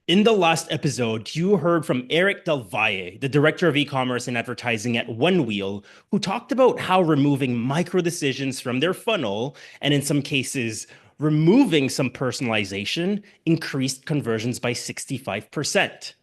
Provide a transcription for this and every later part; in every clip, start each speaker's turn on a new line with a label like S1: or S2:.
S1: In the last episode, you heard from Eric Del Valle, the director of e-commerce and advertising at OneWheel, who talked about how removing micro decisions from their funnel, and in some cases, removing some personalization, increased conversions by 65%.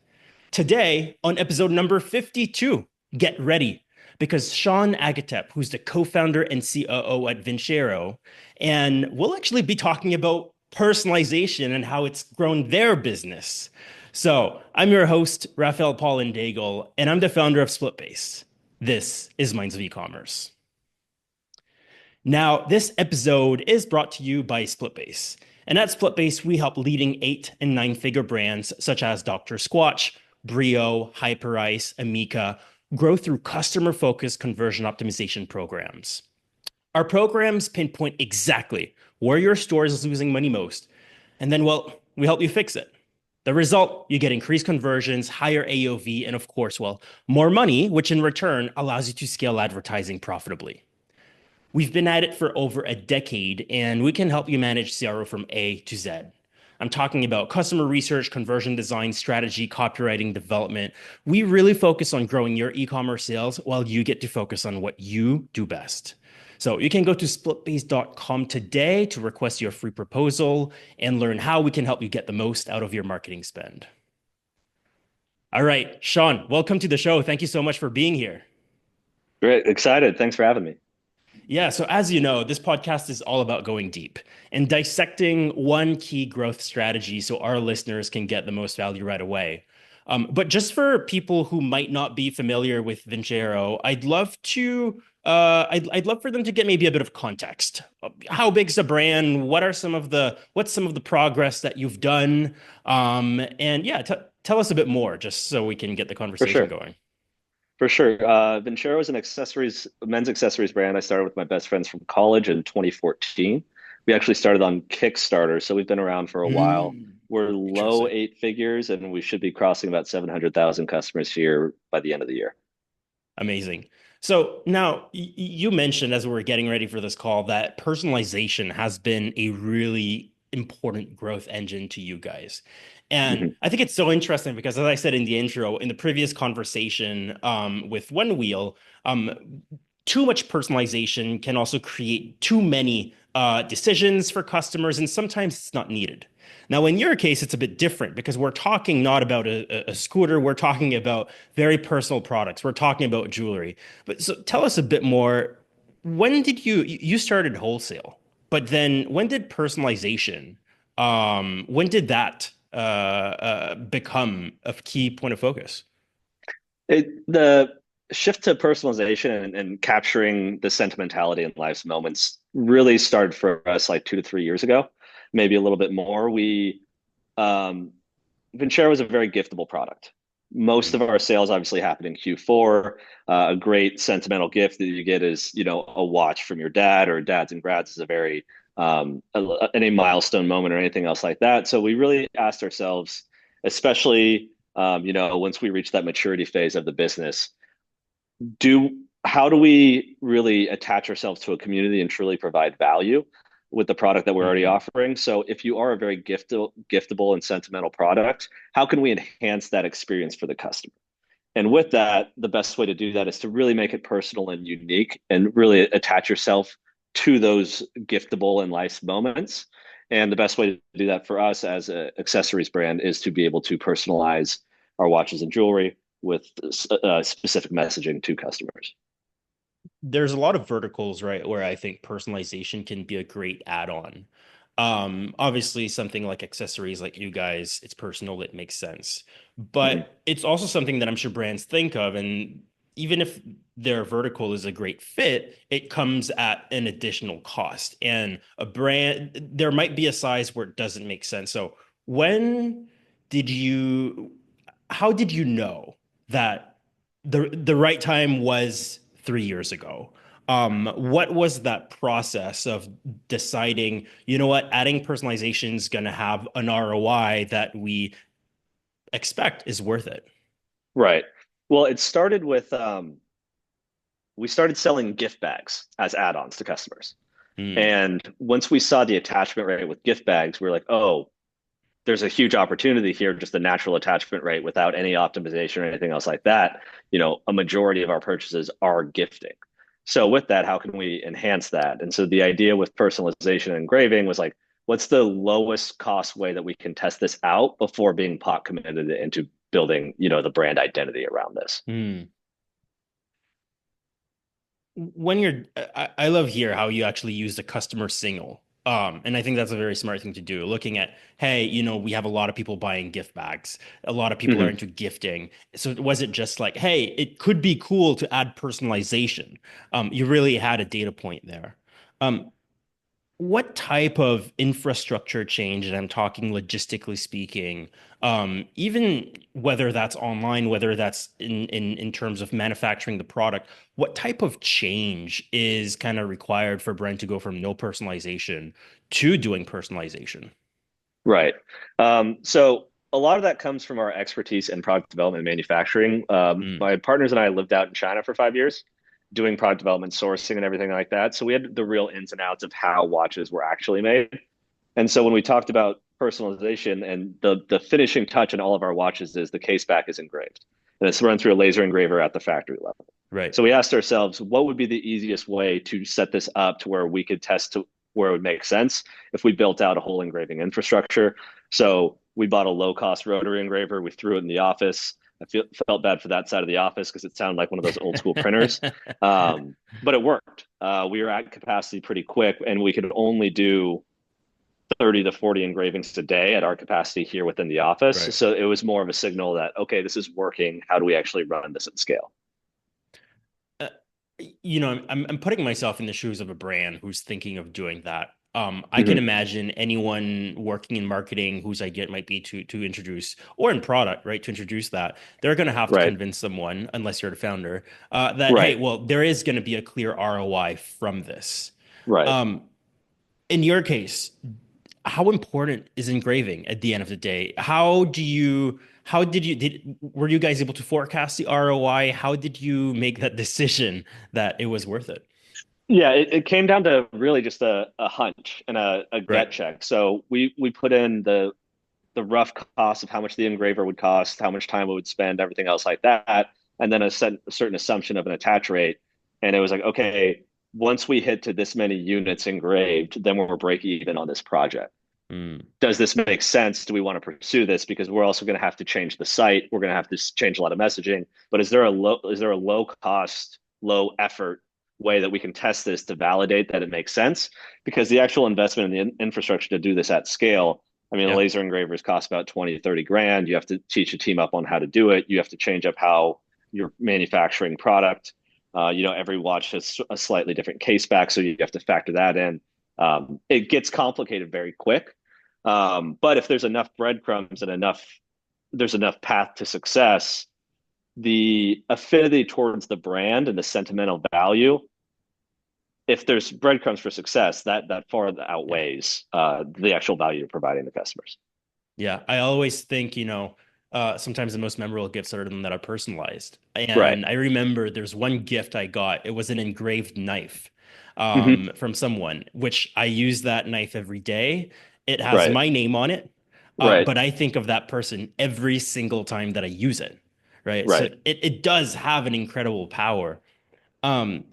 S1: Today, on episode number 52, get ready because Sean Agatep, who's the co-founder and COO at Vincero, and we'll actually be talking about personalization and how it's grown their business. So, I'm your host, Raphael Paulin-Daigle, and I'm the founder of SplitBase. This is Minds of E-commerce. Now, this episode is brought to you by SplitBase. And at SplitBase, we help leading 8 and 9-figure brands such as Dr Squatch, Brio, Hyperice, Amica grow through customer-focused conversion optimization programs. Our programs pinpoint exactly where your store is losing money most, and then, well, we help you fix it. The result, you get increased conversions, higher AOV, and of course, well, more money, which in return allows you to scale advertising profitably. We've been at it for over a decade, and we can help you manage CRO from A to Z. I'm talking about customer research, conversion design, strategy, copywriting, development. We really focus on growing your e-commerce sales while you get to focus on what you do best. So you can go to splitbase.com today to request your free proposal and learn how we can help you get the most out of your marketing spend. All right, Sean, welcome to the show. Thank you so much for being here.
S2: Great. Excited. Thanks for having me.
S1: Yeah, so as you know, this podcast is all about going deep and dissecting one key growth strategy so our listeners can get the most value right away. But just for people who might not be familiar with Vincero, I'd love for them to get maybe a bit of context. How big's the brand? What's some of the progress that you've done? And yeah, tell us a bit more just so we can get the
S2: For
S1: conversation
S2: sure.
S1: going.
S2: For sure. Vincero is an men's accessories brand. I started with my best friends from college in 2014. We actually started on Kickstarter, so we've been around for a while.
S1: Mm,
S2: We're low
S1: interesting.
S2: eight figures, and we should be crossing about 700,000 customers here by the end of the year.
S1: Amazing. So now you mentioned as we were getting ready for this call that personalization has been a really important growth engine to you guys. And
S2: Mhm.
S1: I think it's so interesting because, as I said in the intro, in the previous conversation with One Wheel, too much personalization can also create too many decisions for customers, and sometimes it's not needed. Now, in your case, it's a bit different because we're talking not about a scooter, we're talking about very personal products, we're talking about jewelry. But so tell us a bit more. When did you started wholesale, but then when did personalization, when did that become a key point of focus?
S2: The shift to personalization and capturing the sentimentality in life's moments really started for us like 2 to 3 years ago, maybe a little bit more. Um, Vincero is a very giftable product. Most
S1: Mm,
S2: of our sales obviously happen in Q4. A great sentimental gift that you get is, a watch from your dad or dads and grads is a very any milestone moment or anything else like that. So we really asked ourselves, especially once we reach that maturity phase of the business, do how do we really attach ourselves to a community and truly provide value with the product that we're already
S1: mhm.
S2: offering? So if you are a very giftable and sentimental product, how can we enhance that experience for the customer? And with that, the best way to do that is to really make it personal and unique and really attach yourself to those giftable and life moments. And the best way to do that for us as an accessories brand is to be able to personalize our watches and jewelry with specific messaging to customers.
S1: There's a lot of verticals, right, where I think personalization can be a great add-on. Obviously, something like accessories, like you guys, it's personal, it makes sense.
S2: Mhm.
S1: But it's also something that I'm sure brands think of, and even if their vertical is a great fit, it comes at an additional cost. And a brand, there might be a size where it doesn't make sense. So when did you, how did you know that the right time was 3 years ago? What was that process of deciding, you know what, adding personalization is going to have an ROI that we expect is worth it?
S2: Right. Well, it started with we started selling gift bags as add-ons to customers.
S1: Hmm.
S2: And once we saw the attachment rate with gift bags, we were like, oh, there's a huge opportunity here, just the natural attachment rate without any optimization or anything else like that. A majority of our purchases are gifting. So with that, how can we enhance that? And so the idea with personalization and engraving was like, what's the lowest cost way that we can test this out before being pot committed into building, the brand identity around this?
S1: Hmm. When I love here how you actually use the customer signal. And I think that's a very smart thing to do. Looking at, hey, we have a lot of people buying gift bags. A lot of people are
S2: Mm-hmm.
S1: into gifting. So it wasn't just like, hey, it could be cool to add personalization. You really had a data point there. Um, what type of infrastructure change, and I'm talking logistically speaking, even whether that's online, whether that's in terms of manufacturing the product, what type of change is kind of required for brand to go from no personalization to doing personalization?
S2: Right. So a lot of that comes from our expertise in product development and manufacturing.
S1: Mm,
S2: My partners and I lived out in China for 5 years, doing product development, sourcing, and everything like that. So we had the real ins and outs of how watches were actually made. And so when we talked about personalization, and the finishing touch in all of our watches is the case back is engraved, and it's run through a laser engraver at the factory level.
S1: right.
S2: So we asked ourselves, what would be the easiest way to set this up to where we could test to where it would make sense if we built out a whole engraving infrastructure. So we bought a low cost rotary engraver. We threw it in the office. Felt bad for that side of the office because it sounded like one of those old school printers. But it worked. We were at capacity pretty quick, and we could only do 30 to 40 engravings a day at our capacity here within the office.
S1: Right.
S2: So it was more of a signal that, okay, this is working. How do we actually run this at scale?
S1: Uh, I'm putting myself in the shoes of a brand who's thinking of doing that. I can
S2: Mm-hmm.
S1: imagine anyone working in marketing whose idea it might be to introduce, or in product, right, to introduce that. They're going to have to
S2: Right.
S1: convince someone, unless you're the founder, that hey,
S2: Right.
S1: well, there is going to be a clear ROI from this.
S2: Right.
S1: Um, in your case, how important is engraving at the end of the day? Were you guys able to forecast the ROI? How did you make that decision that it was worth it?
S2: Yeah, it came down to really just a hunch and a
S1: Right.
S2: gut check. So we put in the rough cost of how much the engraver would cost, how much time it would spend, everything else like that, and then a certain assumption of an attach rate. And it was like, okay, once we hit to this many units engraved, then we're break even on this project.
S1: Mm,
S2: Does this make sense? Do we want to pursue this? Because we're also going to have to change the site. We're going to have to change a lot of messaging. But is there a low cost, low effort way that we can test this to validate that it makes sense? Because the actual investment in the infrastructure to do this at scale, I mean,
S1: yeah.
S2: laser engravers cost about 20 to 30 grand. You have to teach a team up on how to do it. You have to change up how you're manufacturing product. Every watch has a slightly different case back, so you have to factor that in. It gets complicated very quick. But if there's enough breadcrumbs and there's enough path to success, the affinity towards the brand and the sentimental value, if there's breadcrumbs for success, that far
S1: Yeah.
S2: outweighs the actual value you're providing the customers.
S1: Yeah. I always think, sometimes the most memorable gifts are the ones that are personalized.
S2: Right.
S1: And I remember there's one gift I got. It was an engraved knife
S2: Hmm.
S1: from someone, which I use that knife every day. It has
S2: Right.
S1: my name on it,
S2: Right.
S1: but I think of that person every single time that I use it. Right. So
S2: Right.
S1: it does have an incredible power. Um,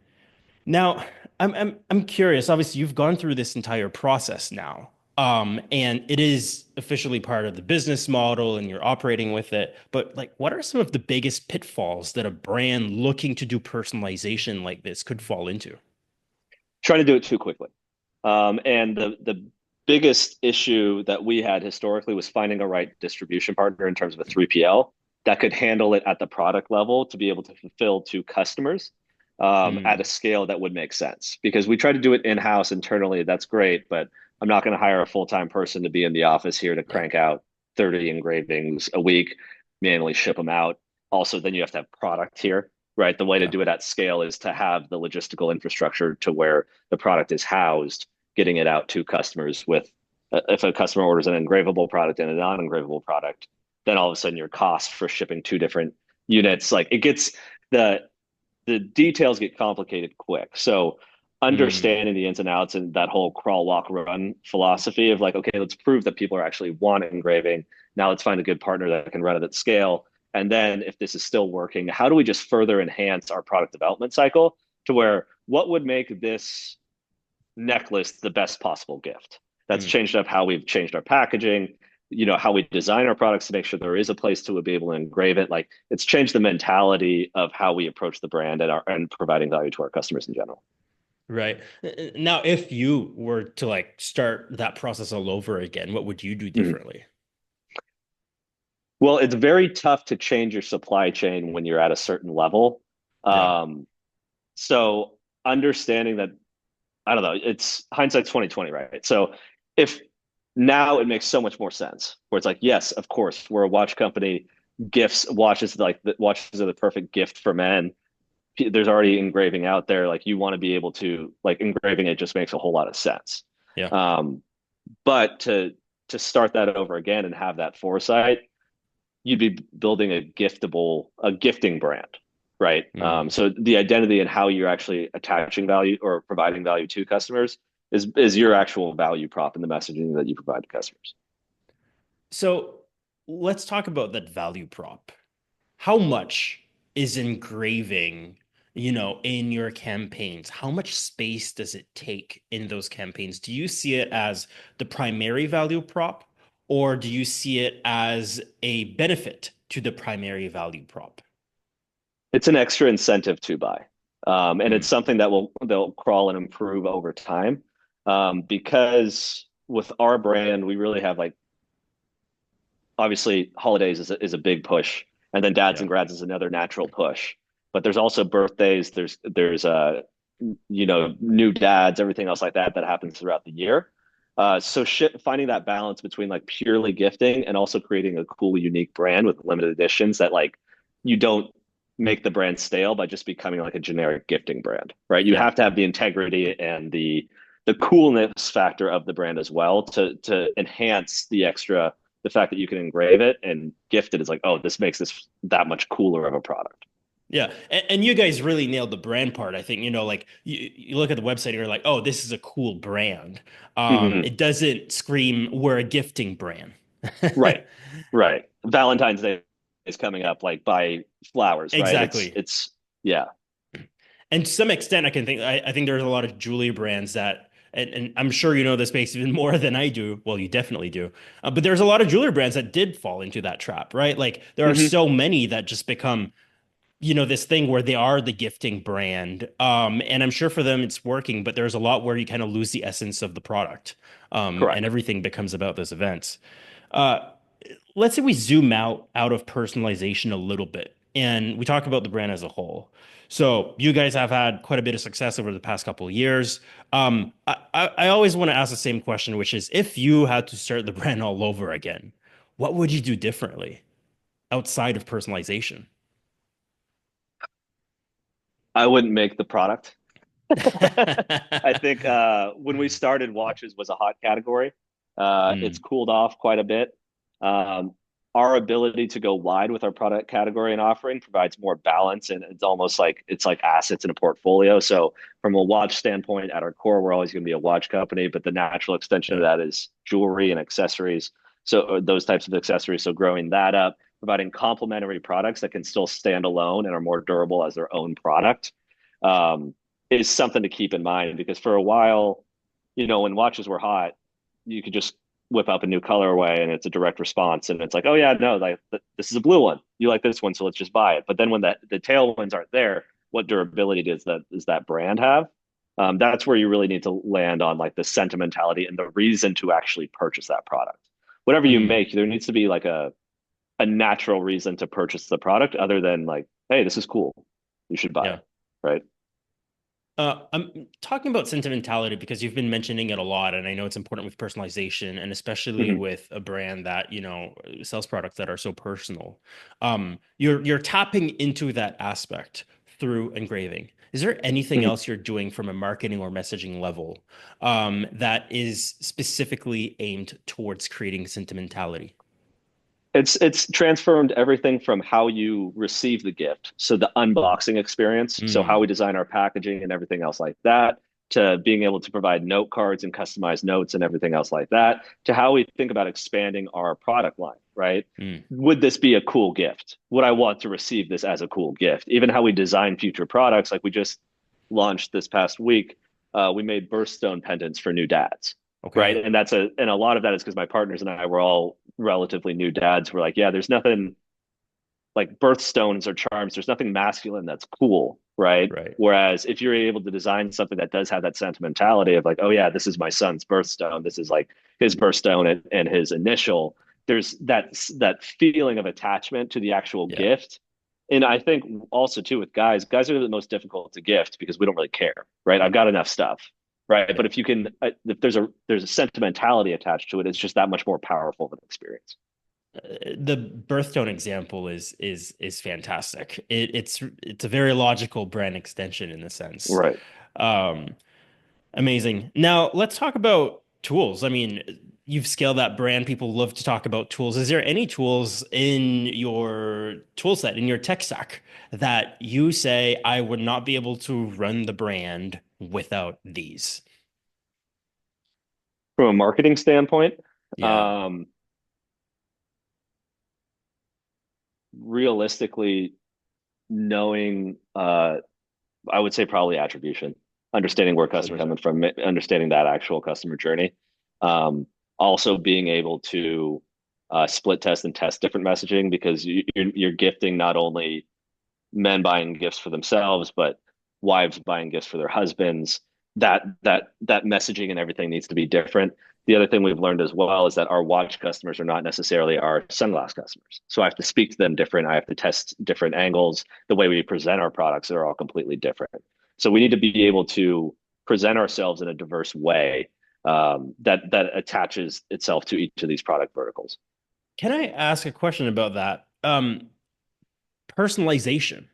S1: Now, I'm curious. Obviously, you've gone through this entire process now, and it is officially part of the business model, and you're operating with it. But like, what are some of the biggest pitfalls that a brand looking to do personalization like this could fall into?
S2: Trying to do it too quickly. And the biggest issue that we had historically was finding a right distribution partner in terms of a 3PL that could handle it at the product level to be able to fulfill to customers at a
S1: Mm,
S2: scale that would make sense. Because we try to do it in-house internally, that's great, but I'm not going to hire a full-time person to be in the office here to
S1: right.
S2: crank out 30 engravings a week, manually ship them out. Also, then you have to have product here, right? The way to
S1: Yeah.
S2: do it at scale is to have the logistical infrastructure to where the product is housed, getting it out to customers with if a customer orders an engravable product and a non-engravable product, then all of a sudden your cost for shipping two different units, like it gets the the details get complicated quick. So
S1: Mm,
S2: understanding the ins and outs and that whole crawl, walk, run philosophy of like, okay, let's prove that people are actually want engraving. Now let's find a good partner that can run it at scale. And then if this is still working, how do we just further enhance our product development cycle to where what would make this necklace the best possible gift? That's
S1: mm.
S2: changed up how we've changed our packaging, how we design our products to make sure there is a place to be able to engrave it. Like it's changed the mentality of how we approach the brand and providing value to our customers in general.
S1: Right. Now, if you were to like start that process all over again, what would you do
S2: Mhm.
S1: differently?
S2: Well, it's very tough to change your supply chain when you're at a certain level.
S1: Yeah.
S2: Um, so understanding that, I don't know, it's hindsight's 2020, right? So if now it makes so much more sense where it's like, yes, of course, we're a watch company. Gifts, watches like the watches are the perfect gift for men. There's already engraving out there. Like you want to be able to like engraving it just makes a whole lot of sense.
S1: Yeah.
S2: Um, but to start that over again and have that foresight, you'd be building a gifting brand, right?
S1: Mm.
S2: So the identity and how you're actually attaching value or providing value to customers is your actual value prop in the messaging that you provide to customers.
S1: So let's talk about that value prop. How much is engraving, in your campaigns? How much space does it take in those campaigns? Do you see it as the primary value prop, or do you see it as a benefit to the primary value prop?
S2: It's an extra incentive to buy, and it's
S1: Mm,
S2: something that will they'll crawl and improve over time, because with our brand, we really have like obviously holidays is a big push, and then dads
S1: yeah.
S2: and grads is another natural push. But there's also birthdays. There's new dads, everything else like that that happens throughout the year. So finding that balance between like purely gifting and also creating a cool, unique brand with limited editions that like you don't make the brand stale by just becoming like a generic gifting brand, right? You
S1: Yeah.
S2: have to have the integrity and the coolness factor of the brand as well to enhance the fact that you can engrave it and gift it is like, oh, this makes this that much cooler of a product.
S1: Yeah. And you guys really nailed the brand part. I think, like you look at the website and you're like, oh, this is a cool brand.
S2: Mhm.
S1: It doesn't scream we're a gifting brand.
S2: Right. Right. Valentine's Day is coming up, like buy flowers, right?
S1: Exactly.
S2: Yeah.
S1: And to some extent, I think there's a lot of jewelry brands that, and I'm sure you know the space even more than I do. Well, you definitely do. But there's a lot of jewelry brands that did fall into that trap, right? Like there are
S2: Hmm.
S1: so many that just become, this thing where they are the gifting brand. And I'm sure for them it's working, but there's a lot where you kind of lose the essence of the product. And
S2: Correct.
S1: everything becomes about those events. Uh, let's say we zoom out of personalization a little bit and we talk about the brand as a whole. So you guys have had quite a bit of success over the past couple of years. I always want to ask the same question, which is if you had to start the brand all over again, what would you do differently outside of personalization?
S2: I wouldn't make the product. I think when we started, watches was a hot category. It's
S1: Mm,
S2: cooled off quite a bit. Um, our ability to go wide with our product category and offering provides more balance, and it's like assets in a portfolio. So, from a watch standpoint, at our core, we're always going to be a watch company, but the natural extension of
S1: yeah.
S2: that is jewelry and accessories. So, those types of accessories. So, growing that up, providing complementary products that can still stand alone and are more durable as their own product. Um, is something to keep in mind because for a while, when watches were hot, you could just whip up a new colorway and it's a direct response. And it's like, oh yeah, no, like this is a blue one. You like this one, so let's just buy it. But then when the tailwinds aren't there, what durability does that brand have? That's where you really need to land on like the sentimentality and the reason to actually purchase that product. Whatever you
S1: Mm,
S2: make, there needs to be like a natural reason to purchase the product other than like, hey, this is cool. You should buy
S1: yeah.
S2: it. Right.
S1: I'm talking about sentimentality because you've been mentioning it a lot, and I know it's important with personalization, and especially
S2: Mhm.
S1: with a brand that, sells products that are so personal. You're tapping into that aspect through engraving. Is there anything
S2: Mhm.
S1: else you're doing from a marketing or messaging level, that is specifically aimed towards creating sentimentality?
S2: It's transformed everything from how you receive the gift, so the unboxing experience, so how
S1: Mm,
S2: we design our packaging and everything else like that, to being able to provide note cards and customized notes and everything else like that, to how we think about expanding our product line, right?
S1: Mm.
S2: Would this be a cool gift? Would I want to receive this as a cool gift? Even how we design future products, like we just launched this past week, we made birthstone pendants for new dads, right?
S1: Okay.
S2: And a lot of that is because my partners and I were all relatively new dads. We're like, yeah, there's nothing like birthstones or charms. There's nothing masculine that's cool, right?
S1: Right.
S2: Whereas if you're able to design something that does have that sentimentality of like, oh yeah, this is my son's birthstone, this is like his birthstone and his initial. There's that feeling of attachment to the actual
S1: Yeah.
S2: gift. And I think also too with guys are the most difficult to gift because we don't really care, right? I've got enough stuff, right?
S1: Yeah.
S2: But if there's a sentimentality attached to it, it's just that much more powerful of an experience.
S1: The birthstone example is fantastic. It's a very logical brand extension in a sense.
S2: Right.
S1: Um, Amazing. Now let's talk about tools. I mean, you've scaled that brand. People love to talk about tools. Is there any tools in your tool set, in your tech stack, that you say I would not be able to run the brand without these?
S2: From a marketing standpoint,
S1: Yeah.
S2: um, realistically, knowing, I would say probably attribution, understanding where customers are coming from, understanding that actual customer journey. Also being able to split test and test different messaging because you're gifting not only men buying gifts for themselves, but wives buying gifts for their husbands. That messaging and everything needs to be different. The other thing we've learned as well is that our watch customers are not necessarily our sunglass customers. So I have to speak to them different. I have to test different angles. The way we present our products are all completely different. So we need to be able to present ourselves in a diverse way that attaches itself to each of these product verticals.
S1: Can I ask a question about that? Personalization.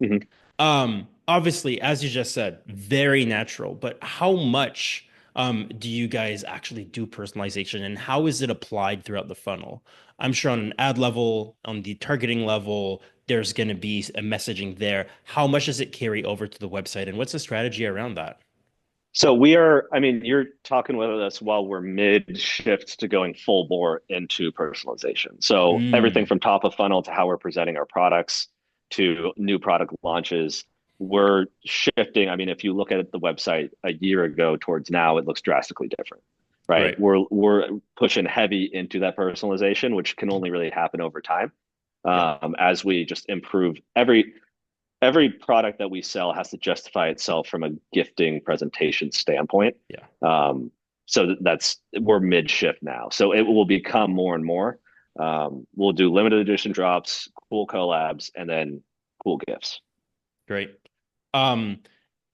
S2: Mhm.
S1: Obviously, as you just said, very natural, but how much do you guys actually do personalization and how is it applied throughout the funnel? I'm sure on an ad level, on the targeting level, there's going to be a messaging there. How much does it carry over to the website and what's the strategy around that?
S2: So we are, I mean, you're talking with us while we're mid shift to going full bore into personalization. So everything
S1: Mm,
S2: from top of funnel to how we're presenting our products to new product launches, we're shifting. I mean, if you look at the website a year ago towards now, it looks drastically different, right?
S1: right.
S2: We're pushing heavy into that personalization, which can only really happen over time
S1: Yeah.
S2: as we just improve every product that we sell has to justify itself from a gifting presentation standpoint.
S1: Yeah.
S2: So that's we're mid shift now. So it will become more and more. We'll do limited edition drops, cool collabs, and then cool gifts.
S1: Great. Um,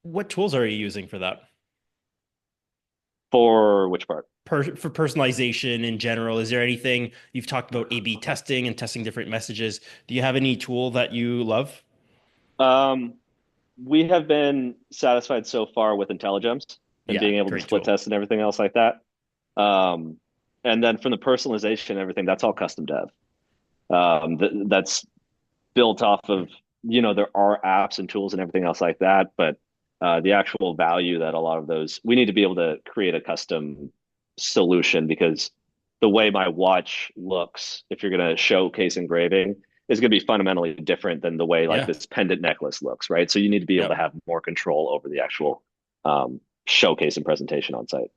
S1: what tools are you using for that?
S2: For which part?
S1: For personalization in general, is there anything you've talked about A/B testing and testing different messages? Do you have any tool that you love?
S2: Um, we have been satisfied so far with IntelliGems and
S1: Yeah,
S2: being able to
S1: great
S2: split
S1: tool.
S2: test and everything else like that. Um, and then from the personalization and everything, that's all custom dev. That's built off of, there are apps and tools and everything else like that, but the actual value that a lot of those, we need to be able to create a custom solution because the way my watch looks, if you're going to showcase engraving, is going to be fundamentally different than the way like
S1: Yeah.
S2: this pendant necklace looks, right? So you need to be able to
S1: Yep.
S2: have more control over the actual showcase and presentation on site.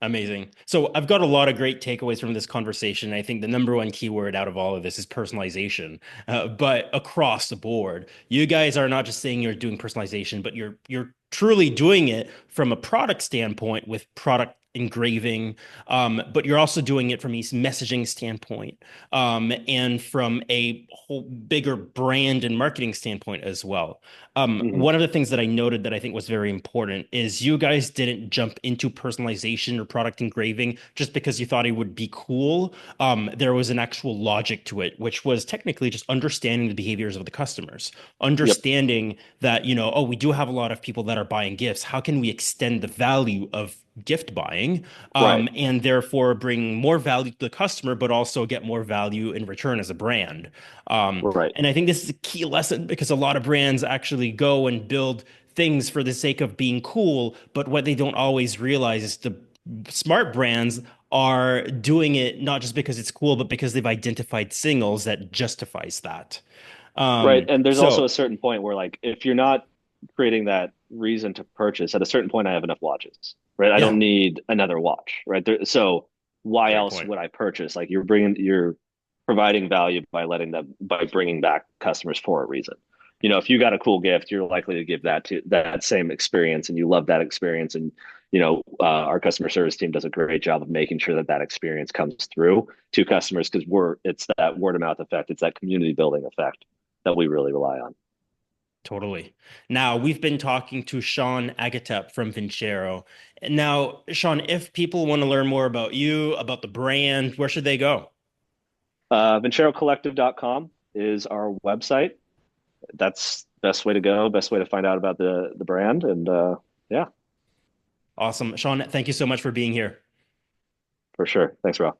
S1: Amazing. So I've got a lot of great takeaways from this conversation. I think the number one keyword out of all of this is personalization, but across the board, you guys are not just saying you're doing personalization, but you're truly doing it from a product standpoint with product engraving, but you're also doing it from a messaging standpoint, and from a whole bigger brand and marketing standpoint as well.
S2: Hmm.
S1: One of the things that I noted that I think was very important is you guys didn't jump into personalization or product engraving just because you thought it would be cool. There was an actual logic to it, which was technically just understanding the behaviors of the customers,
S2: Yep.
S1: understanding that, oh, we do have a lot of people that are buying gifts. How can we extend the value of gift buying,
S2: Right.
S1: and therefore bring more value to the customer, but also get more value in return as a brand? Um,
S2: Right.
S1: and I think this is a key lesson because a lot of brands actually go and build things for the sake of being cool, but what they don't always realize is the smart brands are doing it not just because it's cool, but because they've identified signals that justifies that.
S2: Right. And there's also a
S1: So
S2: certain point where like if you're not creating that reason to purchase, at a certain point I have enough watches, right? I
S1: yeah,
S2: don't need another watch, right? So why
S1: great
S2: else
S1: point.
S2: would I purchase? Like you're providing value by letting them by bringing back customers for a reason. If you got a cool gift, you're likely to give that to that same experience, and you love that experience. And our customer service team does a great job of making sure that that experience comes through to customers because it's that word of mouth effect, it's that community building effect that we really rely on.
S1: Totally. Now, we've been talking to Sean Agatep from Vincero. Now, Sean, if people want to learn more about you, about the brand, where should they go?
S2: VenceroCollective.com is our website. That's best way to go, best way to find out about the brand. And yeah,
S1: Awesome. Sean, thank you so much for being here.
S2: for sure. Thanks, Rob.